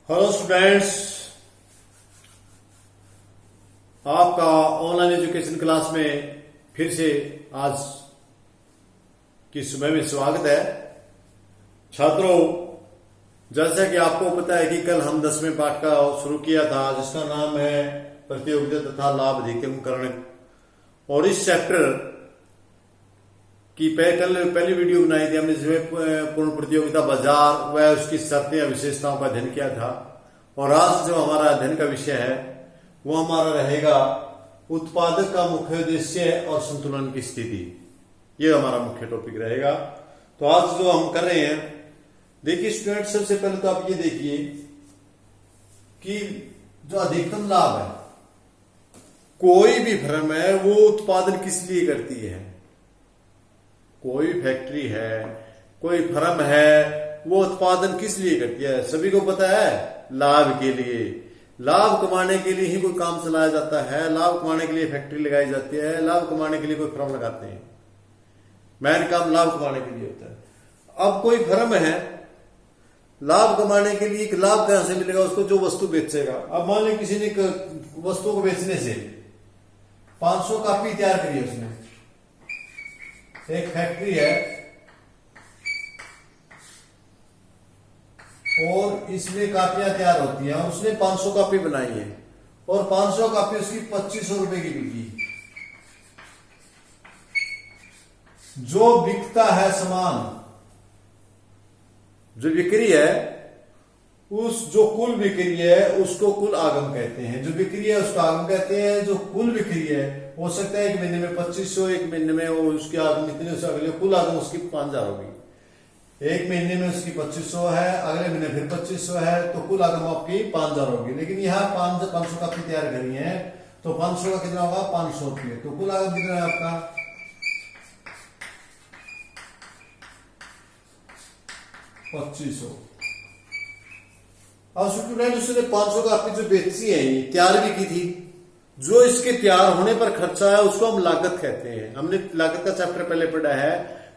Hello students, आपका online education class में फिर से आज की सुबह में स्वागत है। छात्रों, जैसा कि आपको पता है कि कल हम 10वें पाठ का शुरू किया था जिसका नाम है प्रतियोगिता तथा लाभ अधिगमकरण, और इस चैप्टर की कल पहली वीडियो बनाई थी हमने जिसमें पूर्ण प्रतियोगिता बाजार व उसकी शर्तें या विशेषताओं का अध्ययन किया था। और आज जो हमारा अध्ययन का विषय है वो हमारा रहेगा उत्पादक का मुख्य उद्देश्य और संतुलन की स्थिति। ये हमारा मुख्य टॉपिक रहेगा। तो आज जो हम कर रहे हैं, देखिए स्टूडेंट, सबसे पहले तो आप ये देखिए कि जो अधिकतम लाभ है, कोई भी फर्म है वो उत्पादन किस लिए करती है। कोई फैक्ट्री है, कोई फर्म है, वो उत्पादन किस लिए करती है? सभी को पता है, लाभ के लिए। लाभ कमाने के लिए ही कोई काम चलाया जाता है, लाभ कमाने के लिए फैक्ट्री लगाई जाती है, लाभ कमाने के लिए कोई फर्म लगाते हैं। मेन काम लाभ कमाने के लिए होता है। अब कोई फर्म है, लाभ कमाने के लिए लाभ कहां से मिलेगा उसको? जो वस्तु बेचेगा। अब मान लीजिए किसी ने वस्तु को बेचने से 500 कॉपी तैयार करी है, उसने एक फैक्ट्री है और इसमें कापियां तैयार होती हैं, और उसने 500 कॉपी बनाई है और 500 कॉपी उसकी 2500 रुपए की बिकी। जो बिकता है सामान, जो बिक्री है, उस जो कुल बिक्री है उसको कुल आगम कहते हैं। जो बिक्री है उसको आगम कहते हैं। जो कुल बिक्री है, हो सकता है एक महीने में 2500, एक महीने में वो उसकी आगम इतने, उससे अगले कुल आगम उसकी 5000 होगी। एक महीने में उसकी 2500 है, अगले महीने फिर 2500 है, तो कुल आगम आपकी 5000 होगी। लेकिन यहाँ 500 कॉपी तैयार करी है तो 500 का कितना होगा? 500 रुपये। तो कुल आगम कितना है आपका? 2500। अब स्टूडेंट, उसने 500 कॉपी जो बेची है, तैयार भी की थी। जो इसके तैयार होने पर खर्चा है उसको हम लागत कहते हैं। हमने लागत का चैप्टर पहले पढ़ा है।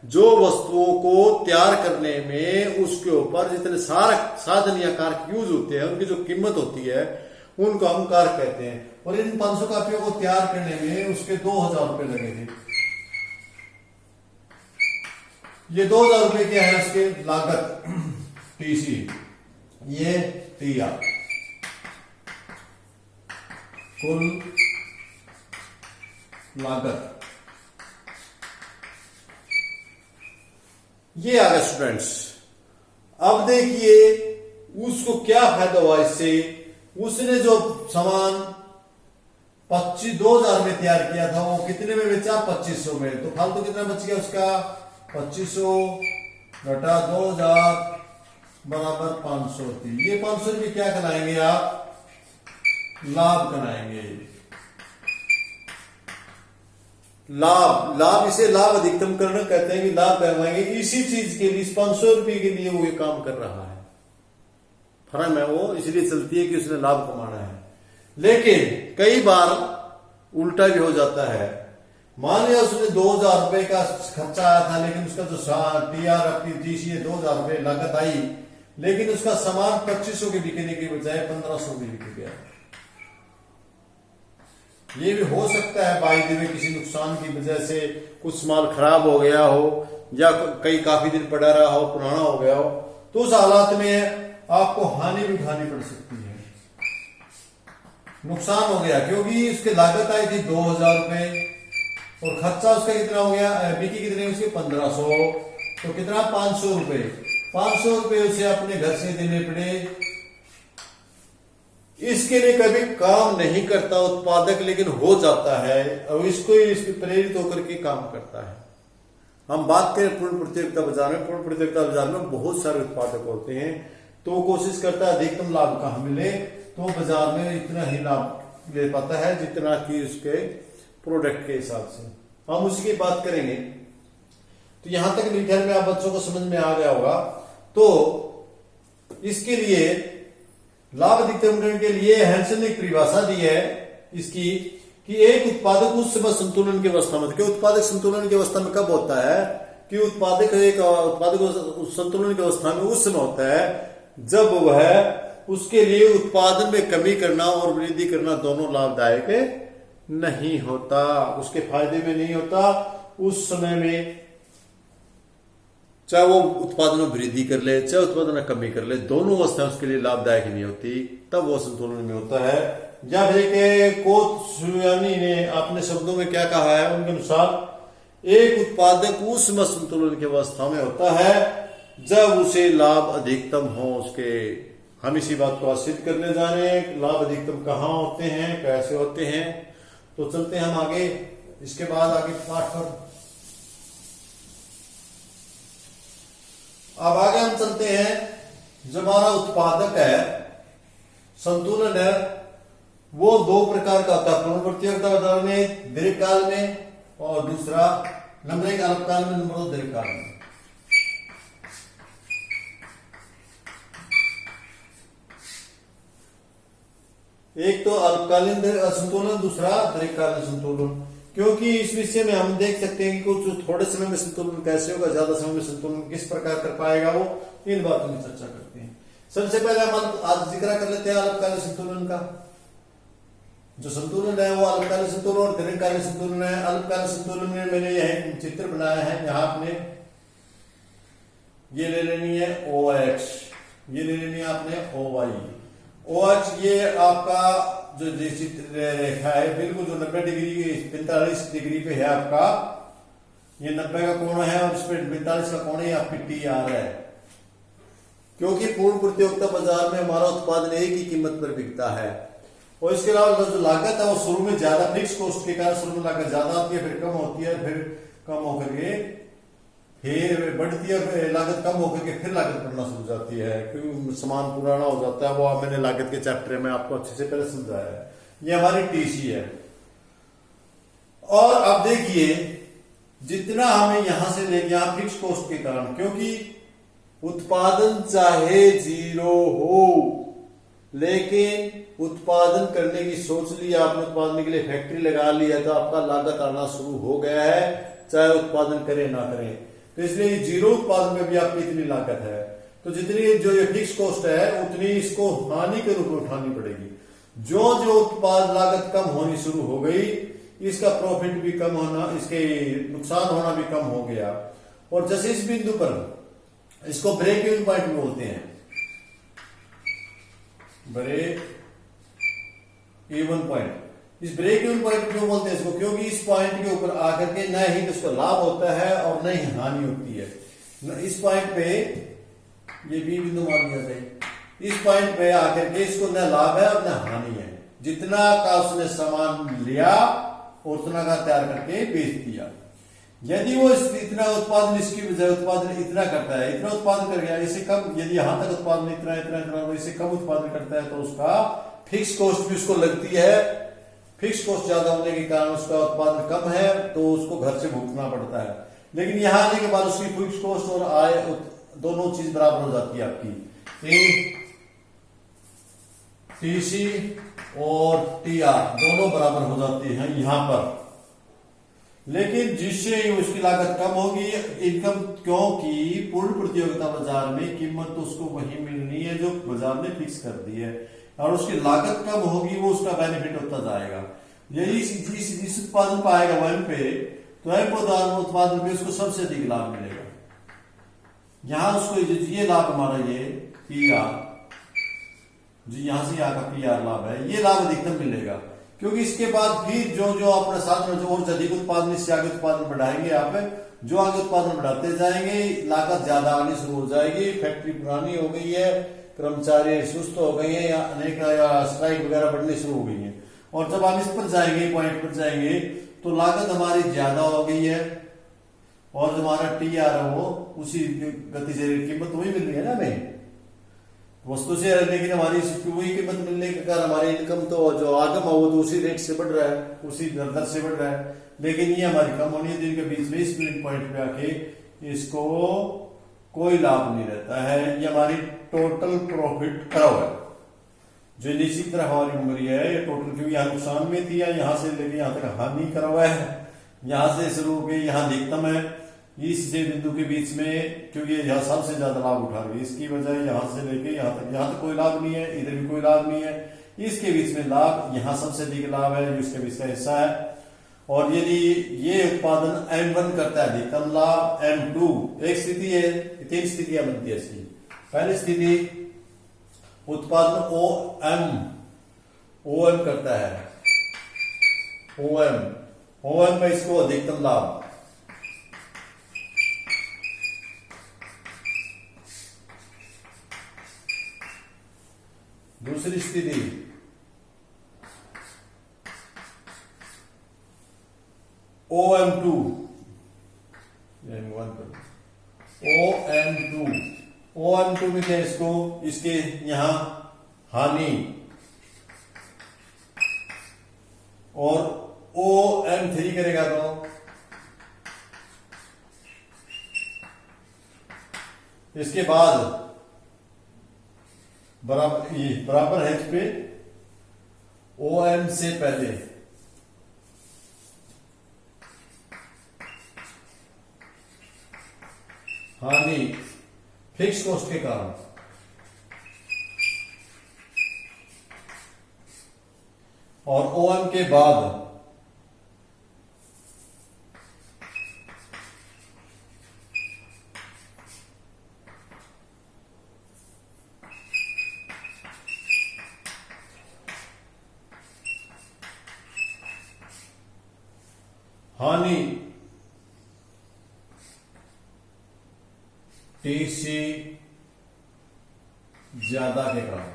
जो वस्तुओं को तैयार करने में उसके ऊपर जितने साधन या कारक यूज होते हैं, उनकी जो कीमत होती है, उनको हम कारक कहते हैं। और इन 500 कॉपियों को तैयार करने में उसके 2000 रुपए लगे थे। ये 2000 रुपए क्या है? उसके लागत टीसी, ये टीआर, कुल लागत। ये आ गया स्टूडेंट्स। अब देखिए उसको क्या फायदा हुआ इससे। उसने जो सामान 2000 में तैयार किया था वो कितने में बेचा? 2500 में। तो फालतू कितना बच गया उसका? 2500 घटा 2000 बराबर 500 थी। ये 500 रुपये क्या कहलाएंगे आप? लाभ कहलाएंगे। लाभ इसे लाभ अधिकतम करना कहते हैं कि लाभ कहलाएंगे। इसी चीज के लिए, इस 500 रुपये के लिए वो ये काम कर रहा है। फर्म है वो इसलिए चलती है कि उसने लाभ कमाना है। लेकिन कई बार उल्टा भी हो जाता है। मान लिया उसने 2000 रुपए का खर्चा आया था, लेकिन उसका जो टीआर अपनी टीसी 2000 रुपए लागत आई, लेकिन उसका सामान 2500 के बिकने के बजाय 1500 में बिक गया। ये भी हो सकता है बाई द वे किसी नुकसान की वजह से कुछ माल खराब हो गया हो या काफी दिन पड़ा रहा हो, पुराना हो गया हो, तो उस हालात में आपको हानि भी उठानी पड़ सकती है। नुकसान हो गया क्योंकि उसकी लागत आई थी 2000 रुपए और खर्चा उसका कितना हो गया? बिकी कितने? उसके 1500। तो कितना? 500 रुपए। 500 रुपए उसे अपने घर से देने पड़े। इसके लिए कभी काम नहीं करता उत्पादक, लेकिन हो जाता है और इसको प्रेरित होकर के काम करता है। हम बात करें पूर्ण प्रतियोगिता बाजार में। पूर्ण प्रतियोगिता बाजार में बहुत सारे उत्पादक होते हैं, तो कोशिश करता है अधिकतम लाभ कहां मिले, तो बाजार में इतना ही लाभ ले पाता है जितना कि उसके प्रोडक्ट के हिसाब से। हम उसकी बात करेंगे। तो यहां तक मेरे ख्याल में आप बच्चों को समझ में आ गया होगा। तो इसके लिए लाभ अधिकतम करने के लिए हैंसन ने एक परिभाषा दी है इसकी कि एक उत्पादक उस समय संतुलन की अवस्था में, कि उत्पादक संतुलन की अवस्था में कब होता है? कि उत्पादक संतुलन की अवस्था में उस समय होता है जब वह उसके लिए उत्पादन में कमी करना और वृद्धि करना दोनों लाभदायक नहीं होता, उसके फायदे में नहीं होता। उस समय में चाहे वो उत्पादन में वृद्धि कर ले चाहे उत्पादन में कमी कर ले, दोनों अवस्थाएं उसके लिए लाभदायक नहीं होती, तब वो संतुलन में होता है। जब एक कोत सुयानी ने अपने शब्दों में क्या कहा है, उनके अनुसार एक उत्पादक उस असंतुलन की अवस्था में होता है जब उसे लाभ अधिकतम हो उसके। हम इसी बात को सिद्ध करने जा रहे हैं, लाभ अधिकतम कहाँ होते हैं, कैसे होते हैं। तो चलते हैं हम आगे, इसके बाद आगे पाठ पर। अब आगे हम चलते हैं, जो हमारा उत्पादक है, संतुलन है, वो दो प्रकार का होता है, पूर्ण प्रतियोगिता बाजार में दीर्घकाल में, और दूसरा नंबर एक अल्पकाल में, नंबर दो दीर्घकाल में। एक तो अल्पकालीन असंतुलन, दूसरा दीर्घकालीन संतुलन। क्योंकि इस विषय में हम देख सकते हैं कि कुछ थोड़े समय में संतुलन कैसे होगा, ज्यादा समय में संतुलन किस प्रकार कर पाएगा वो, इन बातों की चर्चा करते हैं। सबसे पहले हम आज जिक्र कर लेते हैं अल्पकालीन संतुलन का। जो संतुलन है वो अल्पकालीन संतुलन और दीर्घकालीन संतुलन है। अल्पकालीन संतुलन में मैंने यह चित्र बनाया है, यहाँ आपने ये ले लेनी है OX, ये ले लेनी है आपने OY। OH ये आपका जो चित्र रेखा है बिल्कुल जो 90 डिग्री 45 डिग्री पे है आपका, ये 90 का कोण है और इस पे 45 का कोण है, आपकी TR है। क्योंकि पूर्ण प्रतियोगिता बाजार में हमारा उत्पादन एक ही कीमत पर बिकता है, और इसके अलावा जो लागत है वो शुरू में ज्यादा, फिक्स कॉस्ट के कारण शुरू में लागत ज्यादा होती है, फिर कम होती है, फिर कम होकर के फिर बढ़ती है, लागत कम होकर के फिर लागत बढ़ना शुरू हो जाती है, क्योंकि सामान पुराना हो जाता है। वो मैंने लागत के चैप्टर में आपको अच्छे से पहले समझाया है। ये हमारी TC है। और अब देखिए, जितना हमें यहां से लेके यहां फिक्स कॉस्ट के कारण, क्योंकि उत्पादन चाहे 0 हो, लेकिन उत्पादन करने की सोच ली आपने, उत्पादन के लिए फैक्ट्री लगा ली है, तो आपका लागत आना शुरू हो गया है, चाहे उत्पादन करें ना करें। तो इसलिए 0 उत्पादन में भी आपकी इतनी लागत है, तो जितनी जो ये फिक्स कॉस्ट है उतनी इसको हानि के रूप में उठानी पड़ेगी। जो जो उत्पाद लागत कम होनी शुरू हो गई, इसका प्रॉफिट भी कम होना, इसके नुकसान होना भी कम हो गया। और जैसे इस बिंदु पर इसको ब्रेक इवन पॉइंट बोलते हैं, ब्रेक इवन पॉइंट। इस ब्रेक इवन पॉइंट क्यों बोलते हैं इसको, क्योंकि इस पॉइंट के ऊपर आकर के न ही उसको लाभ होता है और न ही हानि होती है। इस पॉइंट पे ये बी बिंदु मान लिया जाए, इस पॉइंट पे आकर के इसको न लाभ है और न हानि है। जितना का उसने सामान लिया उतना का तैयार करके बेच दिया। यदि वो इतना उत्पादन, इसकी बजाय उत्पादन इतना करता है, इतना उत्पादन कर गया, इससे कम, यदि यहां तक उत्पादन इतना इतना इतना, इससे कम उत्पादन करता है, तो उसका फिक्स कॉस्ट भी उसको लगती है। फिक्स कॉस्ट ज्यादा होने के कारण उसका उत्पादन कम है, तो उसको घर से भुगतना पड़ता है। लेकिन यहां आने के बाद उसकी फिक्स कॉस्ट और आय दोनों चीज बराबर हो जाती है आपकी। TC और TR दोनों बराबर हो जाती हैं यहां पर। लेकिन जिससे उसकी लागत कम होगी, इनकम, क्योंकि पूर्ण प्रतियोगिता बाजार में कीमत तो उसको वही मिलनी है जो बाजार ने फिक्स कर दी है, और उसकी लागत कम होगी, वो उसका बेनिफिट होता जाएगा। यही इस उत्पादन पाएगा वहीं पे, तो उत्पादन पे उसको सबसे अधिक लाभ मिलेगा। यहां उसको ये लाभ हमारा ये PR, जी यहां से यहाँ का PR लाभ है, ये लाभ अधिकतम मिलेगा। क्योंकि इसके बाद फिर जो जो अपने साथ में जो और अधिक उत्पादन, इससे आगे उत्पादन बढ़ाएंगे आप, जो आगे उत्पादन बढ़ाते जाएंगे, लागत ज्यादा आनी शुरू हो जाएगी। फैक्ट्री पुरानी हो गई है, कर्मचारी सुस्त हो गए हैं, या अनेक स्ट्राइक वगैरह बढ़नी शुरू हो गई है, और जब हम इस पर जाएंगे, पॉइंट पर जाएंगे, तो लागत हमारी ज्यादा हो गई है, और जो हमारा TR है वो उसी गति से कीमत वही मिल रही है ना हमें वस्तु से, लेकिन हमारी वही कीमत मिलने के कारण हमारी इनकम तो जो आगम है वो तो उसी रेट से बढ़ रहा है, उसी दर से बढ़ रहा है। लेकिन ये हमारी कम होनी है, तो इनके बीच में इस पॉइंट पे आके इसको कोई लाभ नहीं रहता है। ये हमारी टोटल प्रॉफिट कर्व है, जो नीचे की तरफ हमारी उम्र है, ये टोटल, क्योंकि यहाँ नुकसान में थी, यहाँ से लेके यहाँ तक हानि कर्व है, यहाँ से शुरू हो गई, यहाँ अधिकतम है, इस से बिंदु के बीच में, क्योंकि यह सबसे ज्यादा लाभ उठा रही है, इसकी वजह यहां से लेके यहां तक कोई लाभ नहीं है, इधर भी कोई लाभ नहीं है, इसके बीच में लाभ, यहां सबसे अधिक लाभ है, इसके बीच का हिस्सा है। और यदि ये उत्पादन M1 करता है, अधिकतम लाभ M2, एक स्थिति है, तीन स्थितियां बनती है इसकी। पहली स्थिति उत्पादन OM करता है, OM में इसको अधिकतम लाभ। दूसरी स्थिति OM2 में क्या, इसको इसके यहां हानि, और OM3 करेगा तो इसके बाद बराबर है इस पे OM से पहले हानि फिक्स कॉस्ट के कारण, और OM के बाद हानि TC ज्यादा के कारण,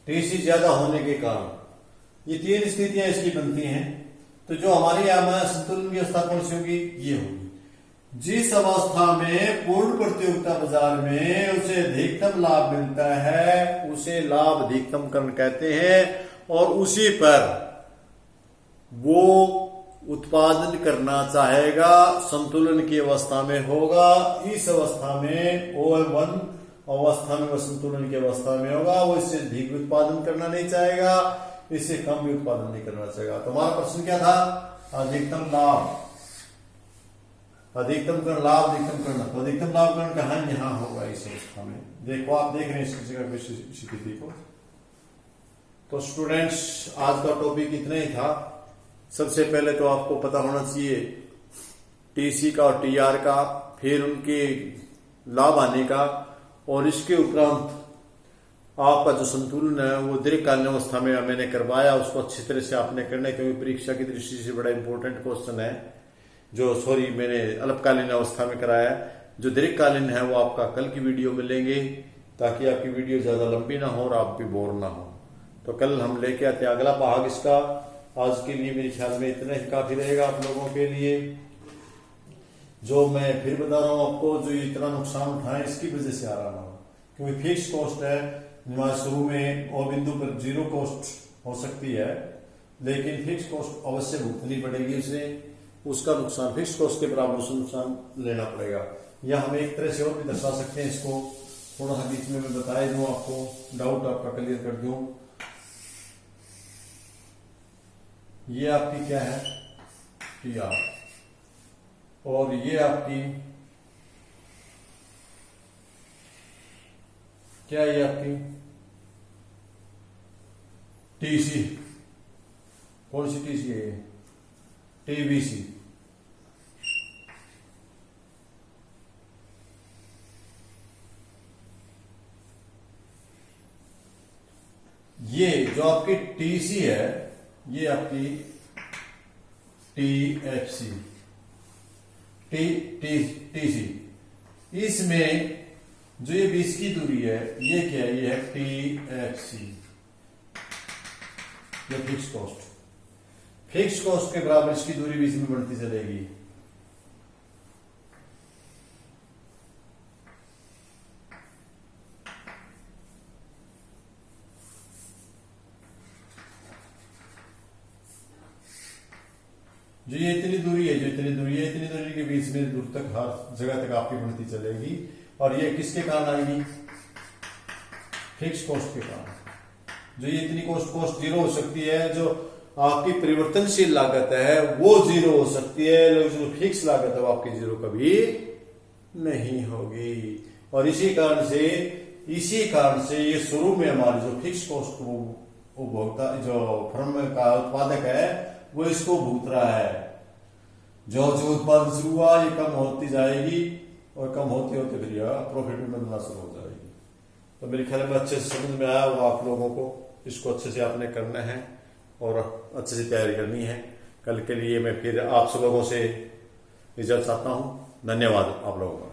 TC ज्यादा होने के कारण, ये तीन स्थितियां इसकी बनती हैं। तो जो हमारी संतुलन की अवस्था कौन सी होगी, ये होगी जिस अवस्था में पूर्ण प्रतियोगिता बाजार में उसे अधिकतम लाभ मिलता है, उसे लाभ अधिकतमकरण कहते हैं। और उसी पर वो उत्पादन करना चाहेगा, संतुलन की अवस्था में होगा, इस अवस्था में OM1 अवस्था में, वह संतुलन की अवस्था में होगा, वो इससे अधिक उत्पादन करना नहीं चाहेगा, इससे कम भी उत्पादन नहीं करना चाहेगा। तो हमारा प्रश्न क्या था, अधिकतम लाभ, अधिकतम करण लाभ, अधिकतम करना, तो अधिकतम लाभ करण कहां, यहां होगा इस अवस्था में। देखो आप देख रहे हैं इस जगह स्थिति को। तो स्टूडेंट्स आज का टॉपिक इतना ही था। सबसे पहले तो आपको पता होना चाहिए TC का और TR का, फिर उनके लाभ आने का, और इसके उपरांत आपका जो संतुलन है वो दीर्घकालीन अवस्था में मैंने करवाया, उसको अच्छी तरह से आपने करना है, क्योंकि परीक्षा की दृष्टि से बड़ा इंपॉर्टेंट क्वेश्चन है। जो मैंने अल्पकालीन अवस्था में कराया है, जो दीर्घकालीन है वो आपका कल की वीडियो में लेंगे, ताकि आपकी वीडियो ज्यादा लंबी ना हो और आप भी बोर ना हो। तो कल हम लेके आते हैं अगला भाग इसका। आज के लिए मेरे ख्याल में इतना ही काफी रहेगा आप लोगों के लिए। जो मैं फिर बता रहा हूं आपको, जो इतना नुकसान उठाए इसकी वजह से आ रहा हूं, क्योंकि फिक्स कॉस्ट है, शुरू में और बिंदु पर जीरो कॉस्ट हो सकती है, लेकिन फिक्स कॉस्ट अवश्य भुगतनी पड़ेगी उसे, उसका नुकसान फिक्स कॉस्ट के बराबर उसे नुकसान लेना पड़ेगा। या हम एक तरह से और भी दर्शा सकते हैं इसको, थोड़ा सा बीच में मैं बताया दूं आपको, डाउट आपका क्लियर कर दूं। ये आपकी क्या है, TR, और ये आपकी क्या है, ये आपकी TC, कौन सी TC है ये, TBC। ये जो आपकी TC है, ये आपकी TFC, TC, इसमें जो ये 20 की दूरी है, ये क्या है, ये है TFC, ये फिक्स कॉस्ट। फिक्स कॉस्ट के बराबर इसकी दूरी भी इसमें बढ़ती चलेगी। जो ये इतनी दूरी है, इतनी दूरी के बीच में दूर तक, हर जगह तक आपकी बढ़ती चलेगी। और ये किसके कारण आएगी, फिक्स कॉस्ट के कारण। जो ये इतनी कॉस्ट जीरो हो सकती है, जो आपकी परिवर्तनशील लागत है वो जीरो हो सकती है, लेकिन जो फिक्स लागत है वो आपकी जीरो कभी नहीं होगी। और इसी कारण से ये शुरू में हमारी जो फिक्स कॉस्ट उपभोक्ता जो फर्म का उत्पादक है वो इसको भुगत रहा है। जो उत्पादन शुरू हुआ ये कम होती जाएगी और कम होते होते फिर प्रॉफिट में मिलना शुरू हो जाएगी। तो मेरे ख्याल में अच्छे से समझ में आया और आप लोगों को इसको अच्छे से आपने करना है और अच्छे से तैयारी करनी है। कल के लिए मैं फिर आप सब लोगों से इजाजत चाहता हूँ। धन्यवाद आप लोगों का।